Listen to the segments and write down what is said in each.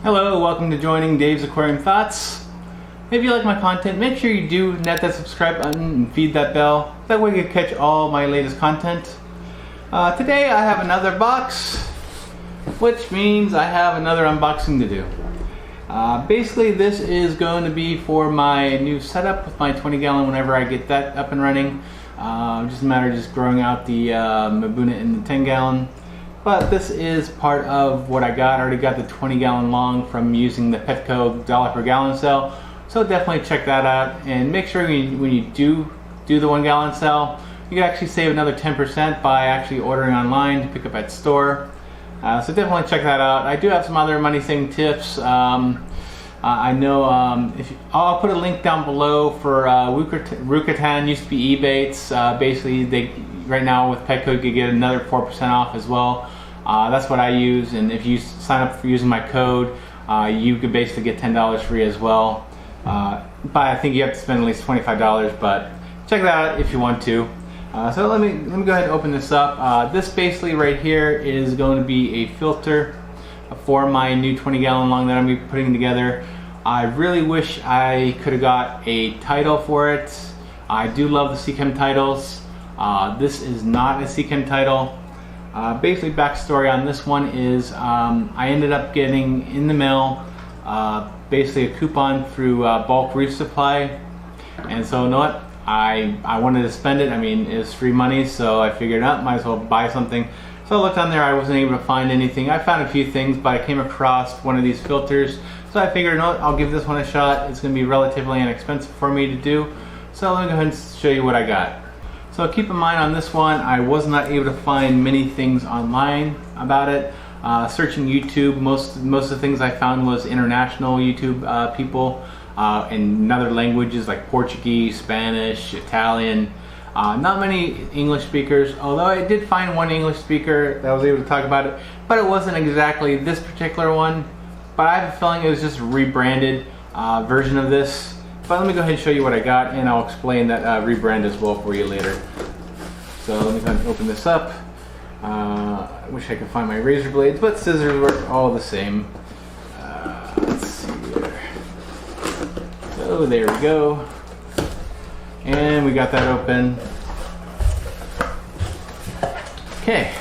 Hello, welcome to joining Dave's Aquarium Thoughts. If you like my content, make sure you do hit that subscribe button and feed that bell. That way you can catch all my latest content. Today I have another box, which means I have another unboxing to do. Basically this is going to be for my new setup with my 20-gallon whenever I get that up and running. Just a matter of just growing out the Mabuna in the 10-gallon. But this is part of what I got. I already got the 20-gallon long from using the Petco $1 per gallon sale. So definitely check that out, and make sure when you do the 1 gallon sale, you can actually save another 10% by actually ordering online to pick up at store. So definitely check that out. I do have some other money saving tips. I know I'll put a link down below for Rukatan, used to be E-baits. Basically, right now with Petco you could get another 4% off as well. That's what I use, and if you sign up for using my code, you could basically get $10 free as well. But I think you have to spend at least $25, but check that out if you want to. So let me go ahead and open this up. This basically right here is going to be a filter for my new 20-gallon long that I'm going to be putting together. I really wish I could have got a title for it. I do love the Seachem titles. This is not a Seachem title. Basically, backstory on this one is I ended up getting in the mail basically a coupon through Bulk Reef Supply, and so you know what? I wanted to spend it. I mean, it's free money, so I figured out might as well buy something. So I looked on there. I wasn't able to find anything. I found a few things, but I came across one of these filters, so I figured, no, I'll give this one a shot. It's going to be relatively inexpensive for me to do. So let me go ahead and show you what I got. So keep in mind on this one, I was not able to find many things online about it. Searching YouTube, most of the things I found was international YouTube people in other languages like Portuguese, Spanish, Italian. Not many English speakers, although I did find one English speaker that was able to talk about it, but it wasn't exactly this particular one. But I have a feeling it was just a rebranded version of this. But let me go ahead and show you what I got, and I'll explain that rebrand as well for you later. So let me go ahead and open this up. I wish I could find my razor blades, but scissors work all the same. Let's see here. So there we go. And we got that open. Okay.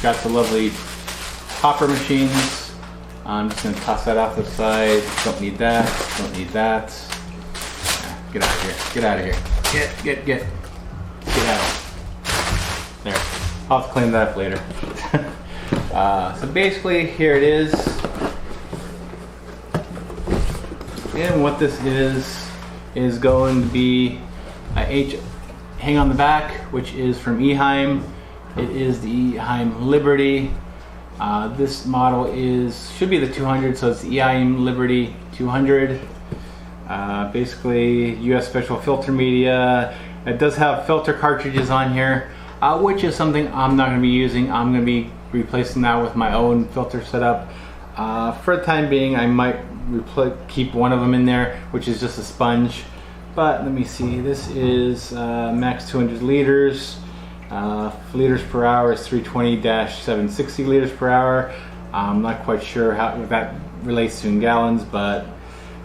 Got the lovely hopper machines. I'm just going to toss that off the side. Don't need that. Don't need that. Get out of here. Get out of here. Get out. There. I'll have to clean that up later. So basically, here it is. And what this is going to be a H hang on the back, which is from Eheim. It is the Eheim Liberty. This model should be the 200, so it's the Eheim Liberty 200. Basically, US Special Filter Media. It does have filter cartridges on here, which is something I'm not going to be using. I'm going to be replacing that with my own filter setup. For the time being, I might keep one of them in there, which is just a sponge. But let me see. This is max 200 liters. Liters per hour is 320-760 liters per hour. I'm not quite sure how that relates to in gallons, but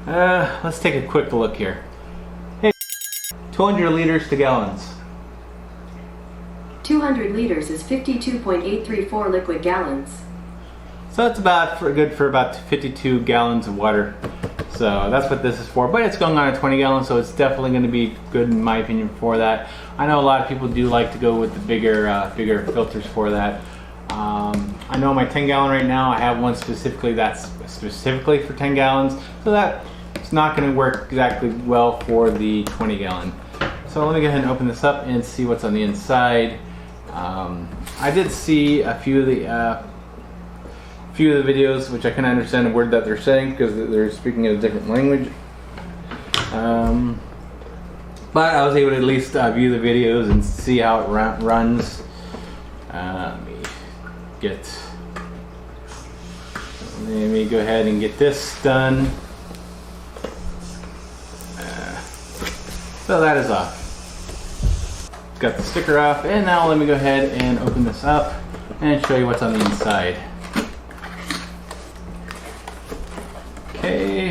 let's take a quick look here. Hey, 200 liters to gallons. 200 liters is 52.834 liquid gallons. So it's good for about 52 gallons of water. So that's what this is for, but it's going on a 20 gallon, so it's definitely going to be good in my opinion for that. I know a lot of people do like to go with the bigger filters for that. I know my 10 gallon right now, I have one specifically that's specifically for 10 gallons, so that it's not going to work exactly well for the 20 gallon. So let me go ahead and open this up and see what's on the inside. I did see a few of the videos, which I can understand the word that they're saying because they're speaking in a different language. But I was able to at least view the videos and see how it runs. Let me go ahead and get this done. So that is off. Got the sticker off, and now let me go ahead and open this up and show you what's on the inside.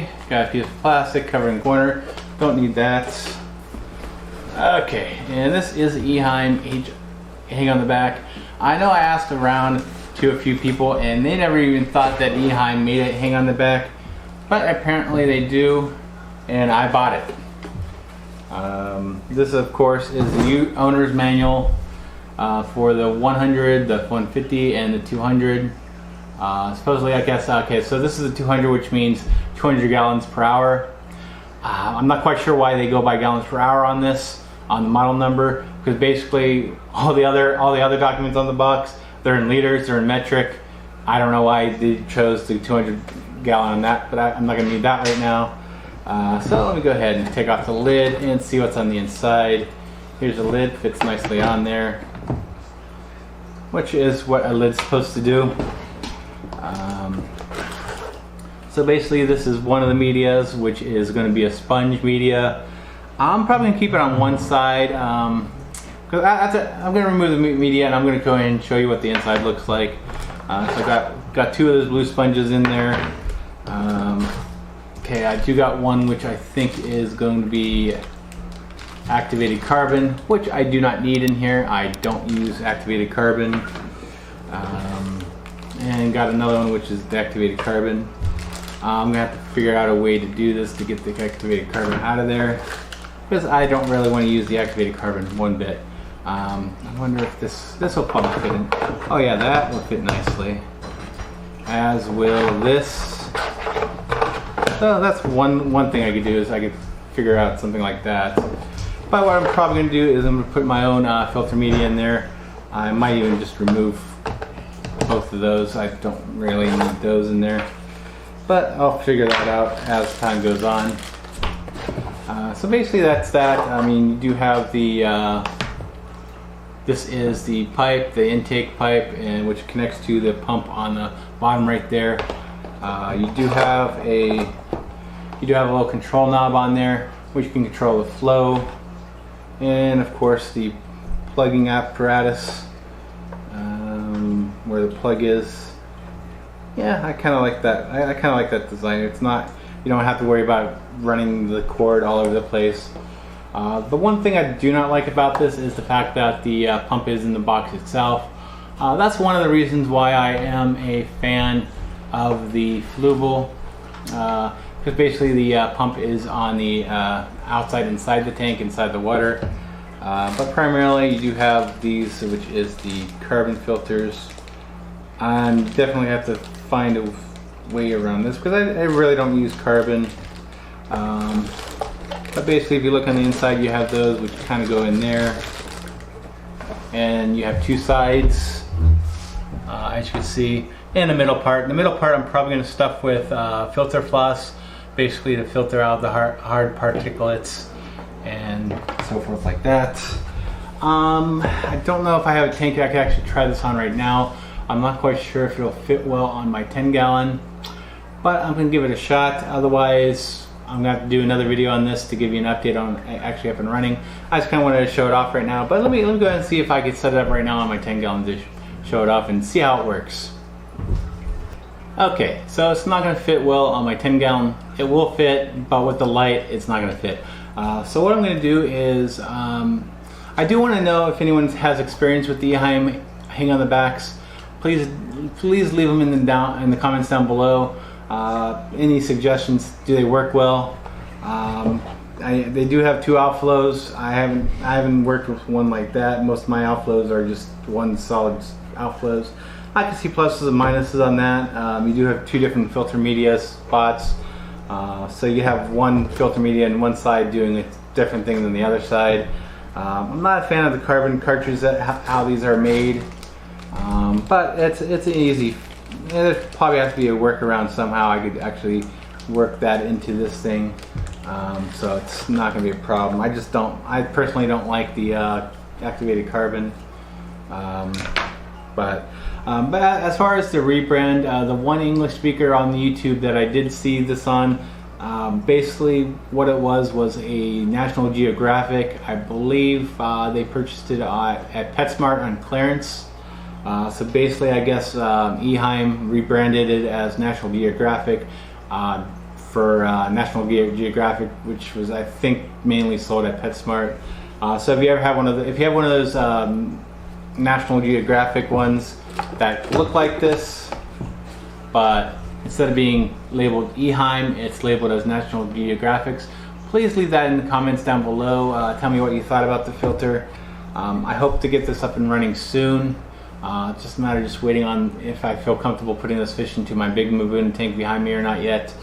Okay, got a piece of plastic covering the corner. Don't need that. Okay, and this is Eheim hang on the back. I know I asked around to a few people and they never even thought that Eheim made it hang on the back, but apparently they do, and I bought it. This of course is the owner's manual for the 100, the 150, and the 200. Supposedly, I guess, okay, so this is the 200, which means 200 gallons per hour. I'm not quite sure why they go by gallons per hour on this, on the model number, because basically all the other documents on the box, they're in liters, they're in metric. I don't know why they chose the 200 gallon on that, but I'm not going to need that right now. So let me go ahead and take off the lid and see what's on the inside. Here's the lid, fits nicely on there, which is what a lid's supposed to do. So basically this is one of the medias, which is going to be a sponge media. I'm probably going to keep it on one side, because I'm going to remove the media and I'm going to go ahead and show you what the inside looks like. So I got two of those blue sponges in there. Okay, I do got one which I think is going to be activated carbon, which I do not need in here. I don't use activated carbon. And got another one which is the activated carbon. I'm going to have to figure out a way to do this to get the activated carbon out of there, because I don't really want to use the activated carbon one bit. I wonder if this will probably fit in. Oh yeah, that will fit nicely, as will this. So that's one thing I could do, is I could figure out something like that. But what I'm probably going to do is I'm going to put my own filter media in there. I might even just remove both of those. I don't really need those in there, but I'll figure that out as time goes on. So basically that's that. I mean, you do have the this is the pipe, the intake pipe, and which connects to the pump on the bottom right there. You do have a little control knob on there, which can control the flow, and of course the plugging apparatus, where the plug is. Yeah, I kind of like that. I kind of like that design. It's not, you don't have to worry about running the cord all over the place. The one thing I do not like about this is the fact that the pump is in the box itself. That's one of the reasons why I am a fan of the Flubel, because basically the pump is on the outside, inside the tank, inside the water. But primarily you do have these, which is the carbon filters. I definitely have to find a way around this, because I really don't use carbon. But basically if you look on the inside, you have those which kind of go in there, and you have two sides, as you can see, and the middle part. The middle part I'm probably going to stuff with filter floss, basically to filter out the hard particulates and so forth like that. I don't know if I have a tank I can actually try this on right now. I'm not quite sure if it'll fit well on my 10 gallon, but I'm going to give it a shot. Otherwise, I'm going to have to do another video on this to give you an update on actually up and running. I just kind of wanted to show it off right now, but let me go ahead and see if I can set it up right now on my 10 gallon to show it off and see how it works. Okay, so it's not going to fit well on my 10 gallon. It will fit, but with the light, it's not going to fit. So what I'm going to do is, I do want to know if anyone has experience with the Eheim hang on the backs. Please leave them in the comments down below. Any suggestions? Do they work well? They do have two outflows. I haven't worked with one like that. Most of my outflows are just one solid outflows. I can see pluses and minuses on that. You do have two different filter media spots. So you have one filter media on one side doing a different thing than the other side. I'm not a fan of the carbon cartridges, how these are made. But it's an easy. There probably has to be a workaround somehow. I could actually work that into this thing, so it's not going to be a problem. I personally don't like the activated carbon. But as far as the rebrand, the one English speaker on the YouTube that I did see this on, basically what it was a National Geographic. I believe they purchased it at PetSmart on clearance. So basically, I guess Eheim rebranded it as National Geographic for National Geographic, which was, I think, mainly sold at PetSmart. So if you ever have one of those National Geographic ones that look like this, but instead of being labeled Eheim, it's labeled as National Geographics, please leave that in the comments down below. Tell me what you thought about the filter. I hope to get this up and running soon. It's just a matter of just waiting on if I feel comfortable putting this fish into my big Maboon tank behind me or not yet.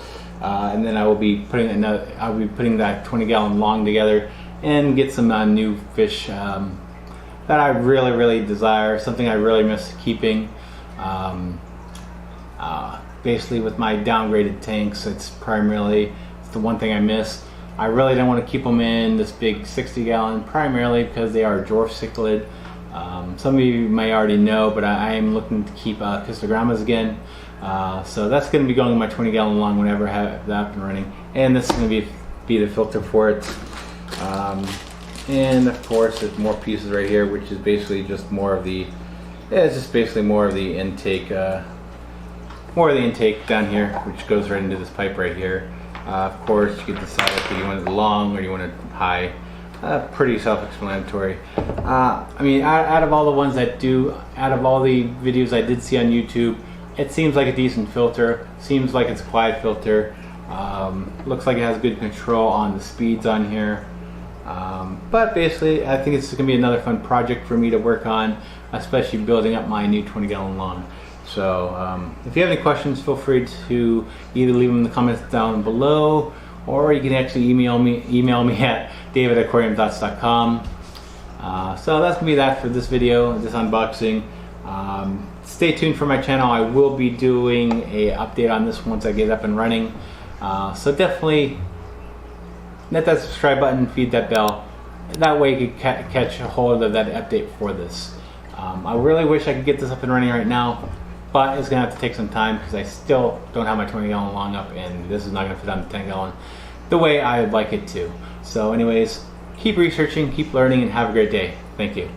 And then I will be putting that 20-gallon long together and get some new fish that I really desire, something I really miss keeping. Basically, with my downgraded tanks, it's the one thing I miss. I really don't want to keep them in this big 60-gallon, primarily because they are dwarf cichlid. Some of you may already know, but I am looking to keep Kistogrammas again. So that's going to be going in my 20-gallon long whenever I have that up and running. And this is going to be the filter for it. And of course, there's more pieces right here, which is basically just more of the intake. More of the intake down here, which goes right into this pipe right here. Of course, you can decide if you want it long or you want it high. Pretty self-explanatory. I mean, out of all the videos I did see on YouTube, it seems like a decent filter. Seems like it's a quiet filter. Looks like it has good control on the speeds on here. But basically, I think it's going to be another fun project for me to work on, especially building up my new 20-gallon long. So if you have any questions, feel free to either leave them in the comments down below, or you can actually email me at david@aquariumthoughts.com. So that's gonna be that for this video, this unboxing. Stay tuned for my channel. I will be doing a update on this once I get up and running. So definitely hit that subscribe button, feed that bell. That way you can catch a hold of that update for this. I really wish I could get this up and running right now, but it's gonna have to take some time because I still don't have my 20-gallon long up, and this is not gonna fit on the 10-gallon the way I would like it to. So anyways, keep researching, keep learning, and have a great day. Thank you.